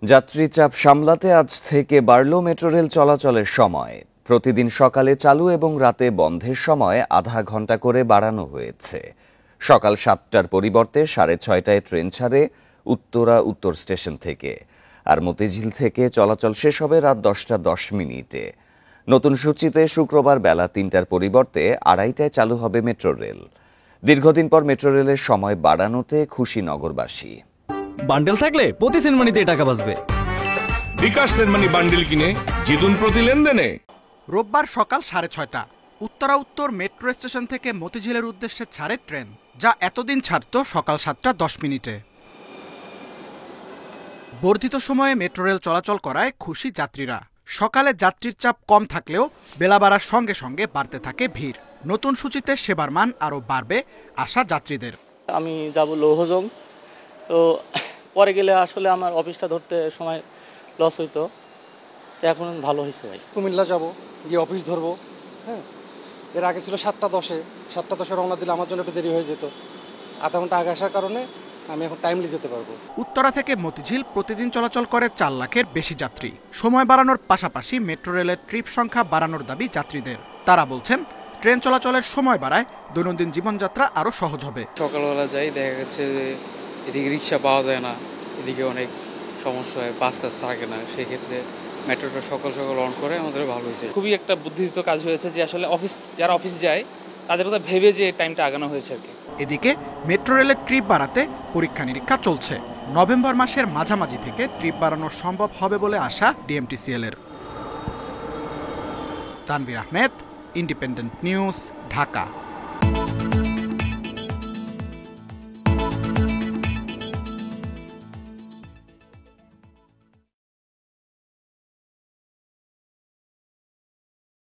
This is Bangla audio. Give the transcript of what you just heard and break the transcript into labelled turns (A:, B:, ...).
A: যাত্রী চাপ সামলাতে আজ থেকে বাড়ল মেট্রো রেল চলাচলের সময়। প্রতিদিন সকালে চালু এবং রাতে বন্ধের সময় আধা ঘন্টা করে বাড়ানো হয়েছে। সকাল 7টার পরিবর্তে 6:30টায় ট্রেন ছাড়ে উত্তরা উত্তর স্টেশন থেকে, আর মতিঝিল থেকে চলাচল শেষ হবে রাত 10টা 10 মিনিটে। নতুন সূচিতে শুক্রবার বেলা 3টার পরিবর্তে 2:30টায় চালু হবে মেট্রো রেল। দীর্ঘদিন পর মেট্রো রেলের সময় বাড়ানোতে খুশি নগরবাসী।
B: বান্ডেল থাকলে প্রতি সেনমানিতে টাকা বাঁচবে।
C: বিকাশ সেনমানি বান্ডেল কিনে জিতুন প্রতি লেনদেনে।
D: রোববার সকাল 6:30 উত্তরা উত্তর মেট্রো স্টেশন থেকে মতিঝিলের উদ্দেশ্যে ছাড়ে ট্রেন, যা এতদিন ছাড়ত সকাল 7টা 10 মিনিটে। বর্ধিত সময়ে মেট্রো রেল চলাচল করায় খুশি যাত্রীরা। সকালে যাত্রীর চাপ কম থাকলেও বেলা বাড়ার সঙ্গে সঙ্গে বাড়তে থাকে ভিড়। নতুন সূচিতে সেবার মান আরও বাড়বে আশা যাত্রীদের।
E: আমি যাব লৌহজং, তো পরে গেলে আসলে আমার অফিসটা ধরতে সময় লস হইতো, তো এখন ভালো হয়েছে ভাই।
F: কুমিল্লা যাব, গিয়ে অফিস ধরবো। হ্যাঁ, এর আগে ছিল 7টা 10 রওনা দিলে আমার জন্য একটু দেরি হয়ে যেত। আধা ঘন্টা আগে আসার কারণে আমি এখন টাইমলি যেতে পারবো।
D: উত্তরা থেকে মতিঝিল প্রতিদিন চলাচল করে 4 লাখের বেশি যাত্রী। সময় বাড়ানোর পাশাপাশি মেট্রো রেলের ট্রিপ সংখ্যা বাড়ানোর দাবি যাত্রীদের। তারা বলছেন, ট্রেন চলাচলের সময় বাড়ায় দৈনন্দিন জীবনযাত্রা আরও সহজ হবে।
G: সকালবেলা যাই, দেখা যাচ্ছে যে এদিকে রিক্সা পাওয়া যায় না, এদিকে অনেক সমস্যা হয়, বাস টাস থাকে না। সেক্ষেত্রে মেট্রোটা সকাল সকাল অন করে আমাদের ভালো হয়েছে।
H: খুবই একটা বুদ্ধিদীপ্ত কাজ হয়েছে যে আসলে যারা অফিস যায় তাদের কথা ভেবে যে টাইমটা আগানো হয়েছে আর কি।
D: এদিকে মেট্রো রেলের ট্রিপ বাড়াতে পরীক্ষা নিরীক্ষা চলছে। নভেম্বর মাসের মাঝামাঝি থেকে ট্রিপ বাড়ানো সম্ভব হবে বলে আশা ডিএমটিসিএল এর। Tanvir Ahmed, independent news, Dhaka.